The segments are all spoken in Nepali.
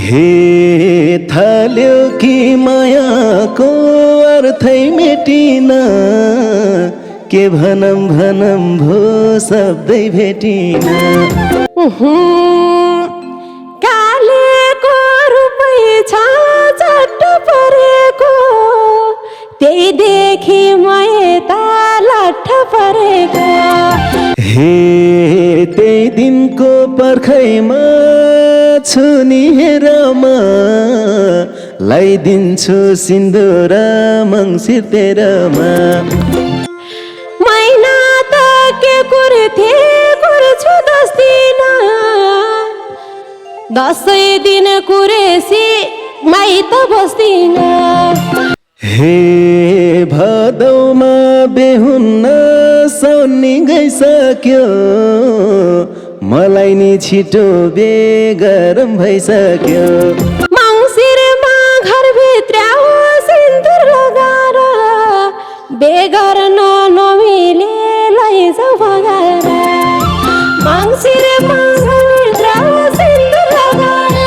हे थाल्यो कि मायाको अर्थै मेटिन के भनम भनम भो शब्दै भेटिन कालेको रूपै छ चट्ट परेको त्यही देखि म यता लट्ठ परेको हे त्यही दिनको पर्खैमा छु नि हेरमा लगाइदिन्छु सिन्दुर मङ्सिर तेह्रमा महिना त के कुर्थे कुर्छु 10 दिन 10 दिन कुरेसी माइत बस्दिन हे भदौमा बेहुन्न सौनी गइसक्यो मलाई नि छिटो बेगरम भइसक्यो मङ्सिरमा घरभित्र सिन्दुर लगाएर बेगर्न नमिले लैजाऊ भगाएर मङ्सिरमा घरभित्र सिन्दुर लगाएर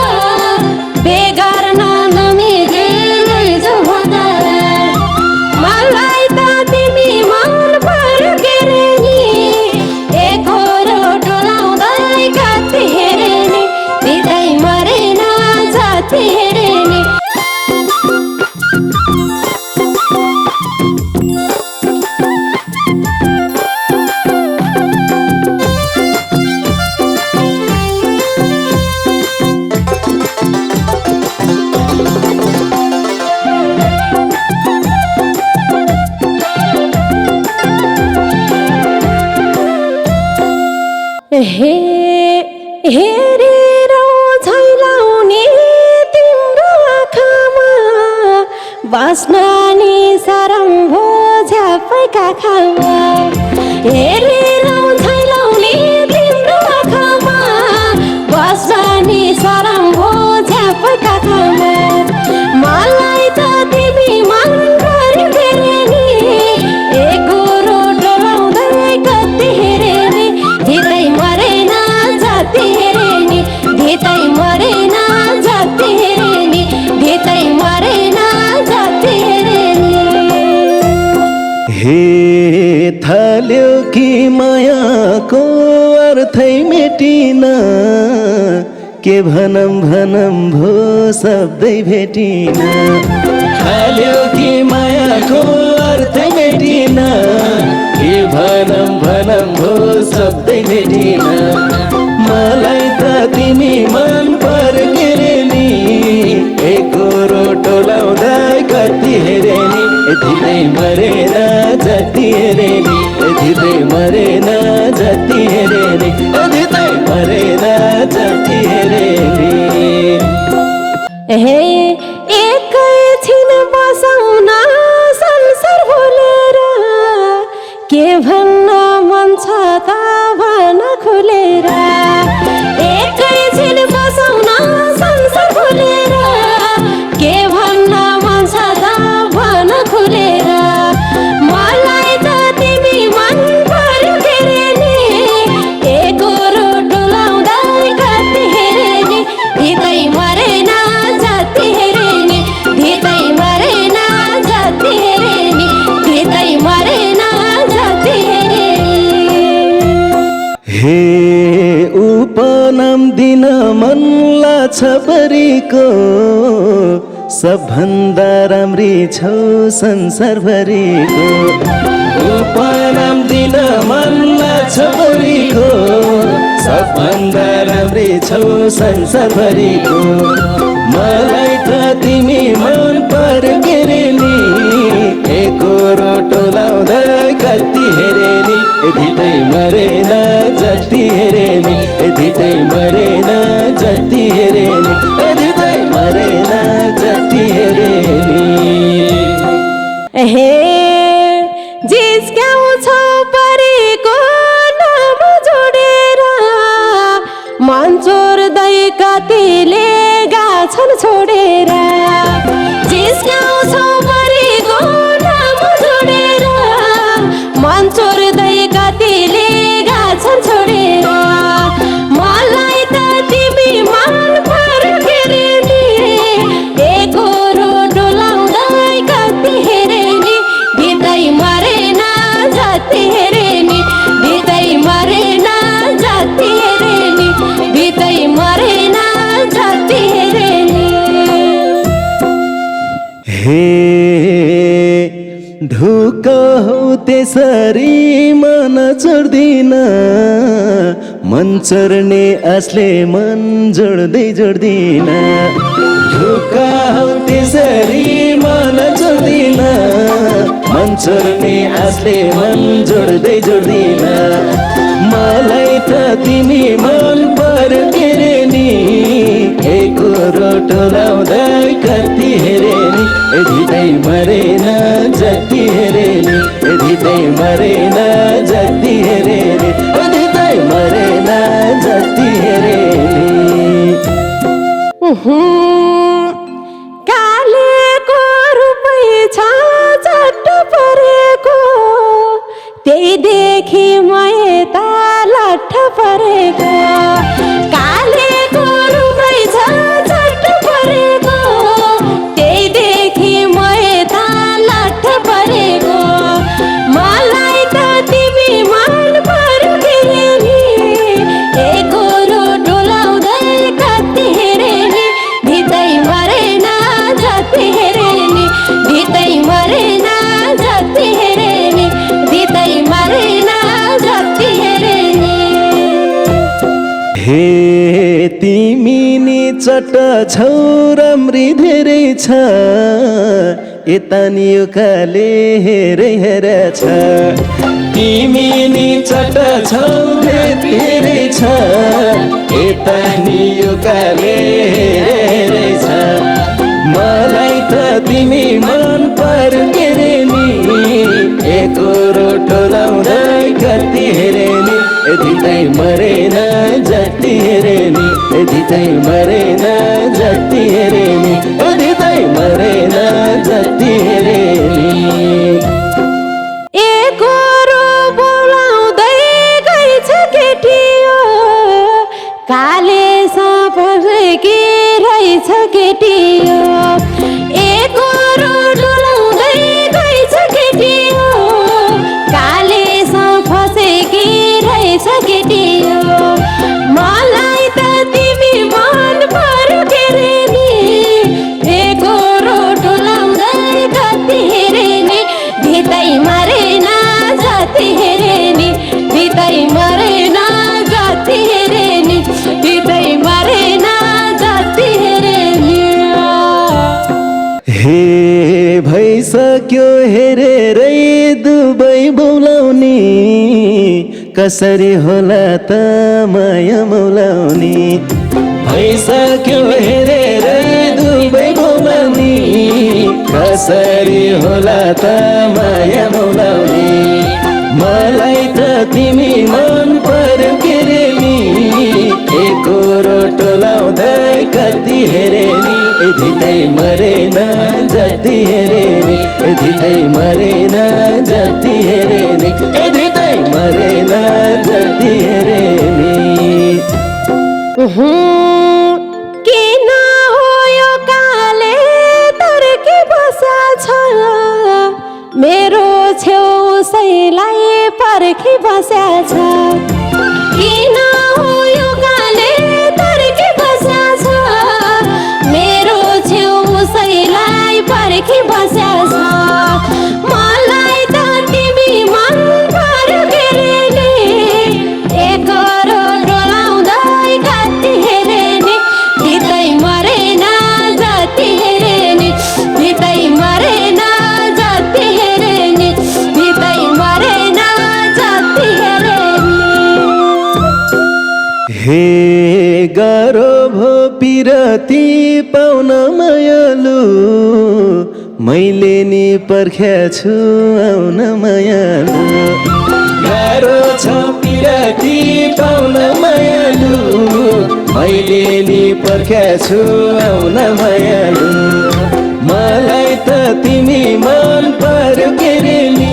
बेगर्न नमिले लैजाऊ भगाएर मलाई त तिमी मन पर्यो के रे नि एकहोरो डोलाउँदै कति हेरे नि दिँदै मरेन जति हेरे नि हेरेर झैलाउने तिम्रो आँखामा बस्न नि सरम भो झ्यापै काखमा हेरेर झैलाउने तिम्रो आँखामा बस्न नि सरम भो झ्यापै काखमा मलाई त तिमी मन पर्यो के रे नि एकहोरो डोलाउँदै कति हेरे नि धितै मरेन जति हेरे नि धितै मरेन जति हेरे नि धितै मरेन जति हेरे नि हे थाल्यो कि मायाको अर्थै मेटिन के भनम भनम भो शब्दै भेटिन थाल्यो कि मायाको अर्थै मेटिन के भनम भनम भो शब्दै भेटिन मलाई त तिमी मन पर्यो के रे नि एकहोरो डोलाउँदै कति हेरे नि धितै मरेन जति हेरे नि धितै मरेन जति हेरे नि धितै मरेन जति हेरे नि हे एकैछिन बसाउन संसार भुलेर के भन्न मन छ त भन खुलेर एकैछिन बसाउन संसार भुलेर के भन्न मन छ त भन खुलेर मलाई त तिमी मन पर्यो के रे नि एकहोरो डोलाउँदै कति हेरे नि धितै मरेन जति हेरे नि धितै मरेन जति हेरे नि धितै मरेन जति हेरे नि हे उपनाम दिन मन लाग्छ बरीको सबभन्दा राम्री छौ संसारभरिको उपनाम दिन मन लाग्छ बरीको सबभन्दा राम्री छौ संसारभरिको मलाई त तिमी मन पर्यो के रे नि एकहोरो डोलाउँदै कति हेरे नि धितै मरेन जति हेरे नि धितै मरेन जति हेरे नि धितै मरेन जति हेरे नि हे जिस्क्याउँछौ परेको नाम जोडेर मन चोर्दै कतिले गाछन् छोडेर जिस्क्याउँछौ परेको नाम जोडेर मन चोर्दै कतिले गाछन् छोडेर मलाई त तिमी मन पर्यो के रे नि हे ढुक हौ त्यसरी मन चढ्दिन मन चढ्ने आसले मन जोड्दिन ढुक हौ त्यसरी मन चढ्दिन मन चढ्ने आसले मन जोड्दिन मलाई त तिमी मन पर्यो के रे नि एकरो टोलाउँदै कति हेरे नि धिदै मरेन जति हेरे नि धिदै मरेन जति हेरे नि धिदै मरेन जति हेरे नि कालेको रुपै छ चट्ट परेको त्यही देखि म यता लट्ठ परेको कालेको रुपै छ चट्ट परेको त्यही देखि म यता लट्ठ परेको मलाई त तिमी मन पर्यो के नि एकरो डोलाउँदै कति हेरे नि धिदै मरेन जति हेरे नि धिदै मरेन जति हेरे नि धिदै मरेन जति हेरे नि हे तिमी नि चट छौ राम्री धेरै छ यता नि उकाले हेरे छ तिमी नि चट छौ धेरै छ यता नि उकाले हेरे छ मलाई त तिमी मन पर्यो के रे नि एकरो टोलाउँदै कति हेरे नि धिदै मरेन जति हेरे नि धिदै मरेन जति हेरे नि धिदै मरेन जति हेरे नि एकरो बोलाउँदै गइछ केटी काले साँप कि रहेछ केटी एकरो डोलाउँदै गइछ केटी काले साँप कि रहेछ केटी मलाई त तिमी मन पर्यो के रे नि एकरो डोलाउँदै कति हेरे नि धिदै मरेन जति हेरे नि धिदै मरेन जति हेरे नि धिदै मरेन जति हेरे नि हे भइसक्यो हेरेरै दुबै बोलाउने कसरी होला त माया मौलाउने भइसक्यो हेरेरै दुबै बोलाउने कसरी होला त माया मौलाउने मलाई त तिमी मन पर्यो के रे नि एकरो टोलाउँदै कति हेरे नि धिदै मरेन जति हेरे नि धिदै मरेन जति हेरे नि धिदै मरेन जति हेरे नि किन हो यो काले तर्की बसा छ मेरो छेउसैलाई पर्खी बस्या छ किन हो यो काले तर्की बस्या छ मेरो छेउसैलाई पर्खी बस्या छ मलाई त तिमी मन पर्यो के रे नि एकरो डोलाउँदै कति हेरे नि धिदै मरेन जति हेरे नि धिदै मरेन जति हेरे नि धिदै मरेन जति हेरे नि हे गाह्रो भो पिरती पाउन मायालु मैले नि पर्ख्या छु आउन मायालु गाह्रो छ पिरती पाउन मायालु मैले नि पर्ख्या छु आउन मायालु मलाई त तिमी मन पर्यो के रे नि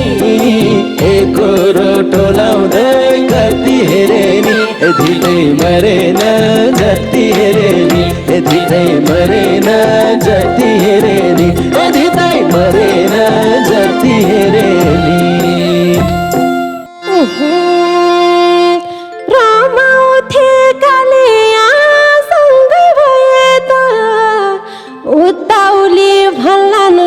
एकरो टोलाउँदै कति हेरे नि धिदै मरेन जति हेरे नि धिदै मरेन जति हेरे नि धिदै मरेन जति हेरे नि रमाउँथे कालिया सँगै भए त उताउली भन्लान्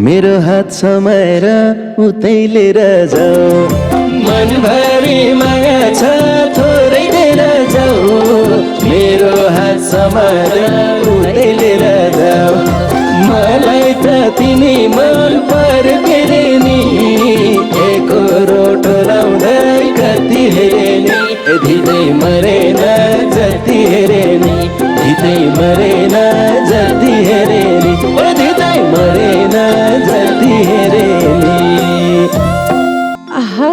मेरो हात समाएर उतै लिएर जाऊ मनभरि माया छ थोरै दिएर जाऊ मेरो हात समाएर उतै लिएर जाऊ मलाई त तिमी मन पर्यो के रे नि एको रोटो लाउँदै कति हेरे नि धिदै मरेन जति हेरे नि धिदै मरेन जति हेरे नि धिदै मरेन जति हेरे नि आहा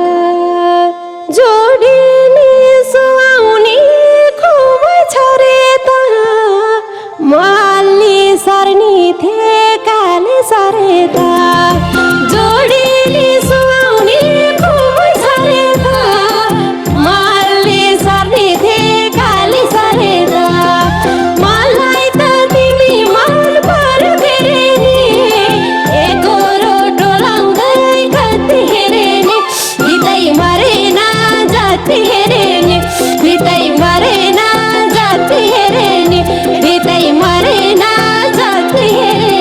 जोडीले सुहाउने खुब छ रे त माली सर्नी थिए काले सरे त जोडीले सुहाउने खुब छ रे त माली सर्नी थिए काले सरे त मलाई त तिमी मन पर्यो के रे नि एको रोटो लाउँदै कति हेरे नि धिदै मरेन जति हेरे नि धिदै मरेन जति हेरे नि धिदै मरेन जति हेरे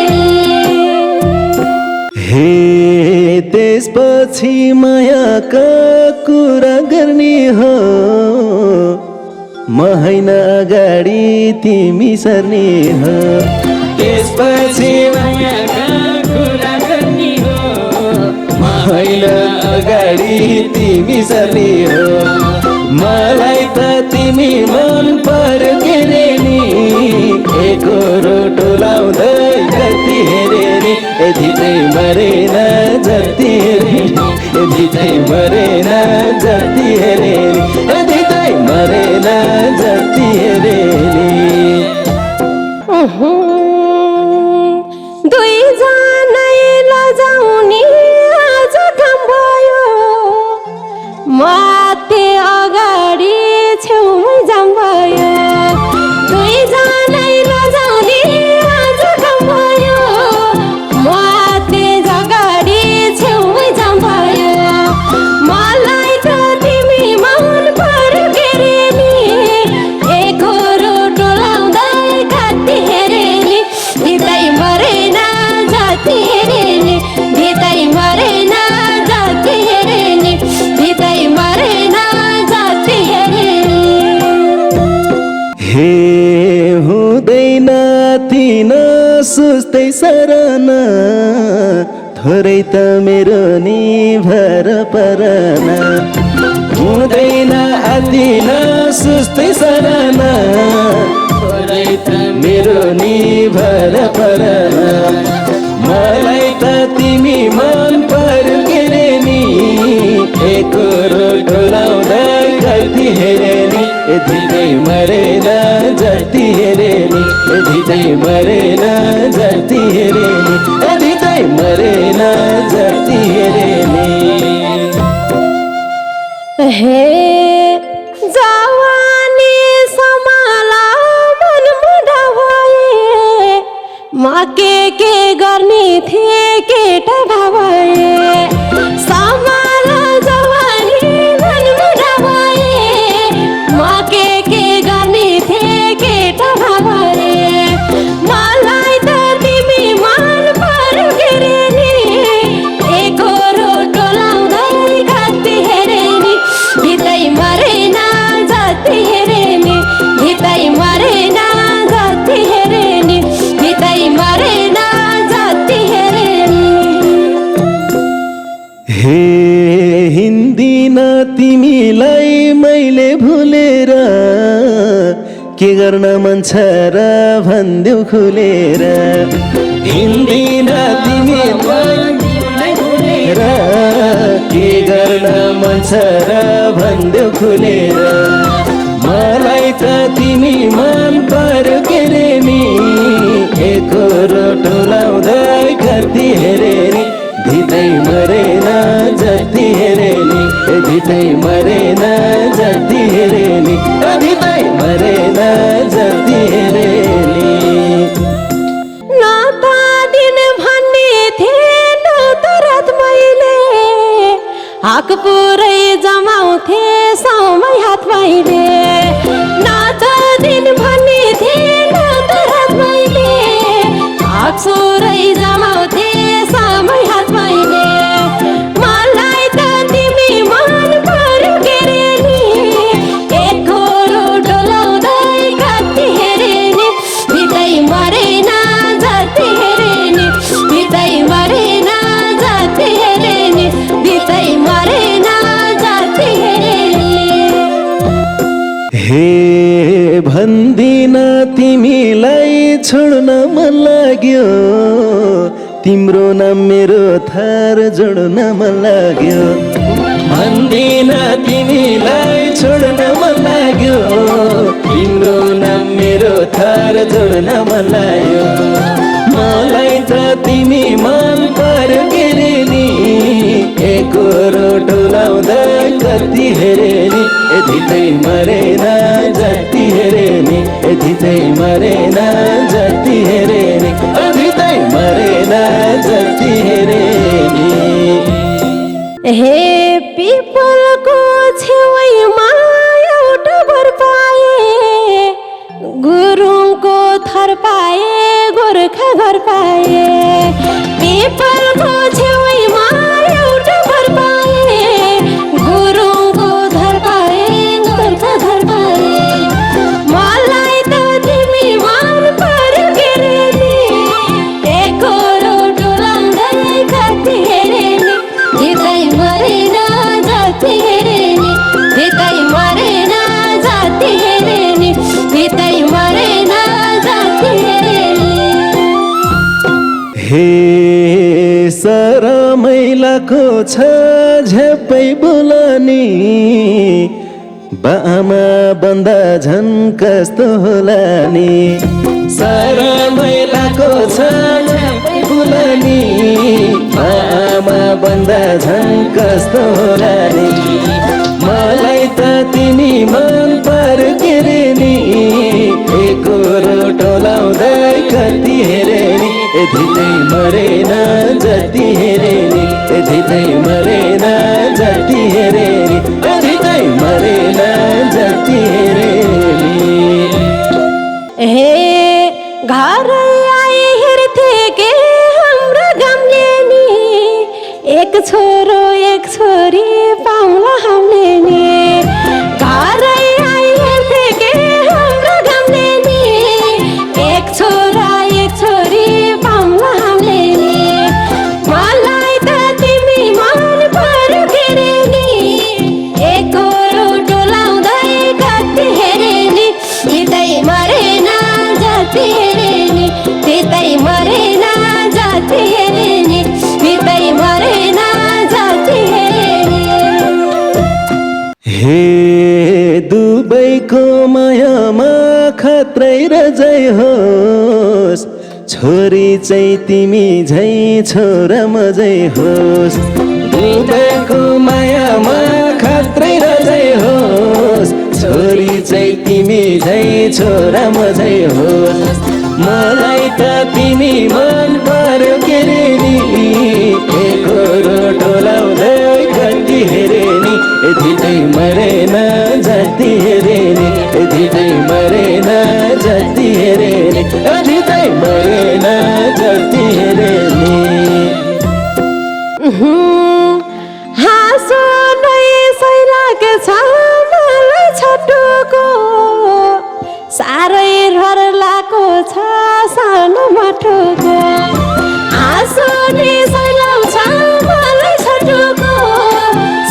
हे त्यसपछि मायाका कुरा गर्ने हो महिना अगाडि तिमी सर्ने हो त्यसपछि मायाका कुरा गर्ने हो महिना अगाडि तिमी सर्ने हो मलाई त तिमी मन पर्यो के रे नि एको रोटो लाउँदै कति हेरे नि धिदै मरेन जति हेरे नि धिदै मरेन जति हेरे नि धिदै मरेन जति हेरे नि दुईजनै लजाउने आज काम भयो माते अगाडि छेउमै जाम भयो दुईजनै लजाउने आज काम भयो माते अगाडि छेउमै जाम भयो मलाई त तिमी मन पर्यो के रे नि एको रोटो लाउँदै कति हेरे नि धिदै मरेन जति हेरे नि धिदै मरेन जति हेरे नि धिदै मरेन जति हेरे हे हुँदैन तिन सुस्तै सरन थोरै त मेरो नि भर परन हुँदैन आदिन सुस्तै सरन थोरै त मेरो नि भर परन मलाई त तिमी मन पर्यो के रे नि एको रोटो लाउँदै कति हेरे नि धिदै मरेन जति हेरे नि धिदै मरेन जति हेरे नि धिदै मरेन जति हेरे नि हे जवानी समाला मन मुढा भए म के गर्ने थिए केटा भए समाला जवानी मन मुढा भए म के गर्ने थिए केटा भए मलाई त तिमी मन पर्यो के रे नि एको रोटो लाउँदै कति हेरे नि धिदै मरेन जति हेरे नि धिदै मरेन जति हेरे नि धिदै मरेन जति हेरे नि हे हिन्दिन तिमीलाई मैले भुलेर के गर्न मन छ र भन्देऊ खुलेर हिन्दिन तिमीलाई भुलेर के गर्न मन छ र भन्देऊ खुलेर मलाई त तिमी मन पर्यो के रे नि एको रोटो लाउँदै कति हेरे नि धिदै मरेन जति हेरे नि धिदै मरेन जति हेरे नि धिदै मरेन जति हेरे नि नाता दिन भन्ने थिए न त रात मैले हाक पुरै जमाउँथे समय हात मैले नाता दिन भन्ने थिए न त रात मैले हाक पुरै जमाउँथे लाग्यो तिम्रो नाम मेरो थर जोड्न मन लाग्यो भन्दिन तिमीलाई छोड्न मन लाग्यो तिम्रो नाम मेरो थर जोड्न मन लाग्यो मलाई त तिमी मन पर्यो के रे नि एकरो डोलाउँदा कति हेरे नि यति चाहिँ मरेन जति हेरे नि यति चाहिँ मरेन जति हेरे नि यति चाहिँ मरेन जति हेरे नि हे पिपलको छेउमा एउटा घर पाए गुरुङको थर पाए गोर्खा घर पाए पिपलको छेउमा एउटा घर पाए गुरुङको थर पाए गोर्खा घर पाए मलाई त तिमी मन पर्यो के रे नि एकरो डोलाउँदै कति हेरे नि धितै मरेन जाति हेरे नि धितै मरेन जाति हेरे नि धितै मरेन जाति हेरे नि हे सरमैलाको छ झ्यापै बोलानी बामा बन्दा झन् कस्तो होला नि सरमैलाको छ झ्यापै बोलानी बामा बन्दा झन् कस्तो होला नि मलाई त तिमी मन पर्यो के रे नि एकरो टोलाउँदै कति हेरे नि यति चाहिँ मरेन जति हेरे नि यति चाहिँ मरेन जति हेरे नि यति चाहिँ मरेन जति हेरे नि हे घर आए हेर्थे के हाम्रो गाउँले नि एक छोरो एक छोरी पाउला हामीले नि घर आए हेर्थे के हाम्रो गाउँले नि एक छोरा एक छोरी पाउला हामीले नि मलाई त तिमी मन पर्यो के रे नि एकरो डोलाउँदै कति हेरे नि धितै मरेन जाति हेरे नि धितै मरेन जाति हेरे नि धितै मरेन जाति हेरे नि हे दुबईको मायामा खत्रै रजै होस् छोरी चाहिँ तिमी झै छोरा मजै होस् दुबईको मायामा खत्रै रजै होस् छोरी चाहिँ तिमी झै छोरा मजै होस् मलाई त तिमी मन पर्यो के रे नि एकरो टोलाउँदै कति हेरे नि यति चाहिँ मरेन जति हेरे नि यति चाहिँ मरेन जति हेरे नि यति चाहिँ मरेन जति हेरे नि हाँसो नै सैलाको छ मलाई छोटोको साह्रै डर लागेको छ सानो माटोको हाँसो नै सैलाको छ मलाई छोटोको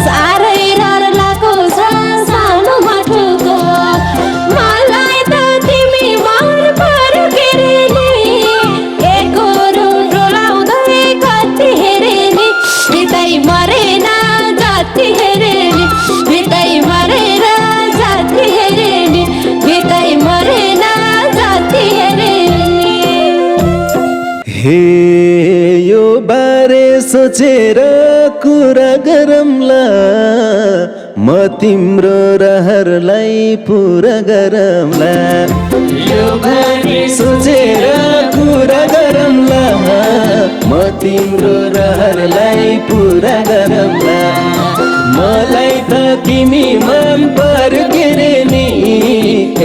साह्रै डर लागेको छ सानो माटोको मलाई त तिमी मन पर्यो के रे नि एकरो डोलाउँदै कति हेरे नि धितै मरेन जाति हेरे नि धितै मरेन जाति हेरे नि धितै मरेन जाति हेरे नि हे यो बारे सोचेर कुरा गरौँला म तिम्रो रहरलाई पुरा गरौँला यो बारे सोचेर कुरा गरौँला म तिम्रो रहरलाई पुरा गरौँला मलाई त तिमी मन पर्यो के रे नि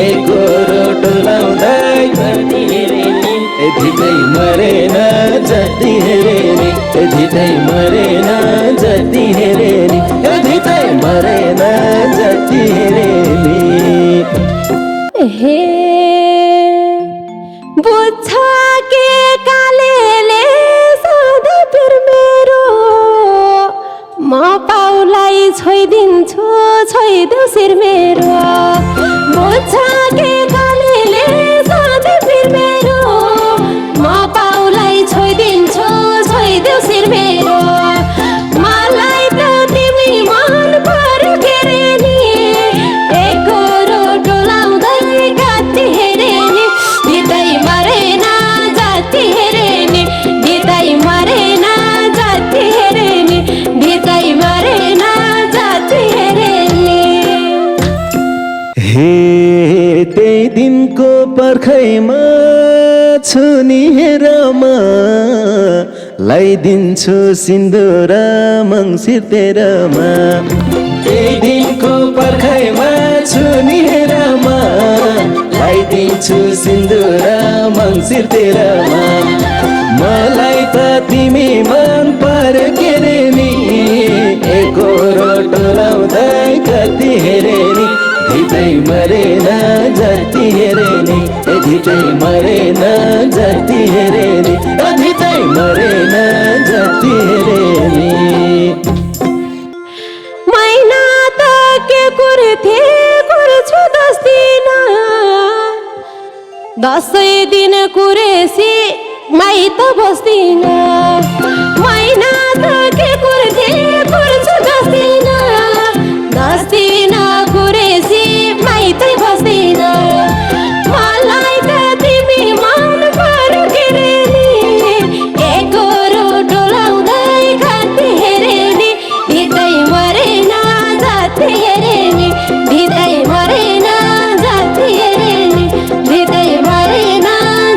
एकरो टोलाउँदै कति हेरे नि यति चाहिँ मरेन जति हेरे नि यति चाहिँ मरेन जति हेरे नि यति चाहिँ मरेन जति हेरे नि हे बुझ्छ के कालेले सधैँ पिर मेरो म पाउलाई छोइदिन्छु छोइदेऊ शिर मेरो बुझ्छ के कालेले सधैँ पिर मेरो म पाउलाई मेरो मलाई त तिमी मन पर्यो के रे नि एकरो डोलाउँदै कति हेरे नि भित्रै मरेन जति हेरे नि भित्रै मरेन जति हेरे नि भित्रै मरेन जति हेरे नि हे त्यही दिनको पर्खैमा छु नि हेरमा लगाइदिन्छु सिन्दुर मङ्सिर तेह्रमा त्यही दिनको पर्खैमा छु नि हेरमा लगाइदिन्छु सिन्दुर मङ्सिर तेह्रमा मलाई त तिमी मन पर्यो के रे नि एकरो डोलाउँदै कति हेरे नि भित्रै मरेन जति हेरे नि भित्रै मरेन जति हेरे नि भित्रै मरेन जति हेरे नि महिना त के कुर्थे कुर्छु 10 दिन 10 दिन कुरेसी माइत बस्दिन महिना त के कुर्थे कुर्छु 10 दिन 10 दिन कुरेसी माइतै बस्दिन मलाई त तिमी मन पर्यो के रे नि एकरो डोलाउँदै कति हेरे नि भित्रै मरेन जति हेरे नि भित्रै मरेन जति हेरे नि भित्रै मरेन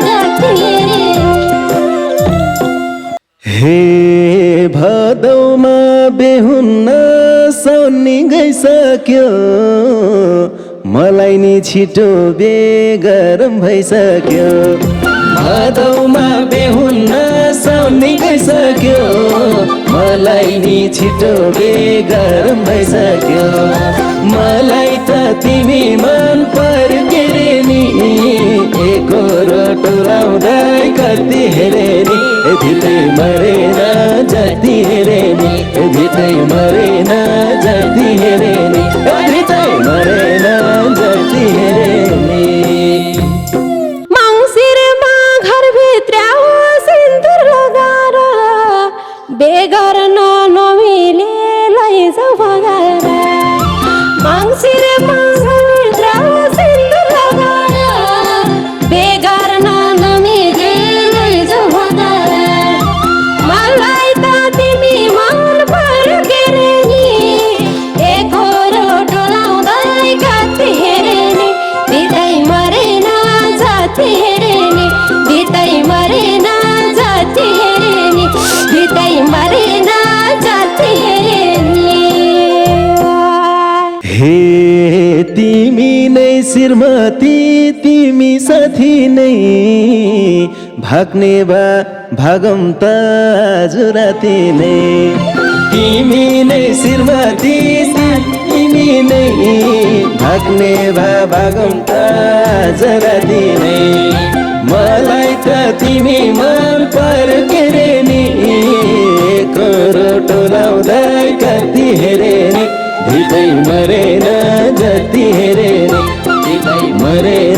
जति हेरे हे भदौमा बेहुन्न सौनी गइसक्यो मलाई नि छिटो बेगरम भइसक्यो भदौमा बेहुन्न सौनी गइसक्यो मलाई नि छिटो बेगरम भइसक्यो मलाई त तिमी मन पर्यो के रे नि एकरो डोलाउँदै कति हेरे नि भित्रै मरेन जति हेरे नि भित्रै मरेन जति हेरे नि भित्रै मरेन जति हेरे नि मङ्सिरमा घरभित्र सिन्दुर लगाएर बेगर नमिले लैजाऊ भगाएर मङ्सिरमा घरभित्र सिन्दुर लगाएर बेगर नमिले लैजाऊ भगाएर मलाई त तिमी मन पर्यो के रे नि एकरो डोलाउँदै कति हेरे नि भित्रै मरेन जति हेरे नि भित्रै मरेन जति हेरे नि भित्रै मरेन जति हेरे नि हे तिमी नै श्रीमती तिमी साथी नै भाग्ने भा भागम त आज राति नै तिमी नै श्रीमती तिमी नै भाग्ने भा भागम त आज राति नै मलाई त तिमी मन पर्यो के रे नि एकरो डोलाउँदै कति हेरे नि भित्रै मरेन जति हेरे नि भित्रै मरेन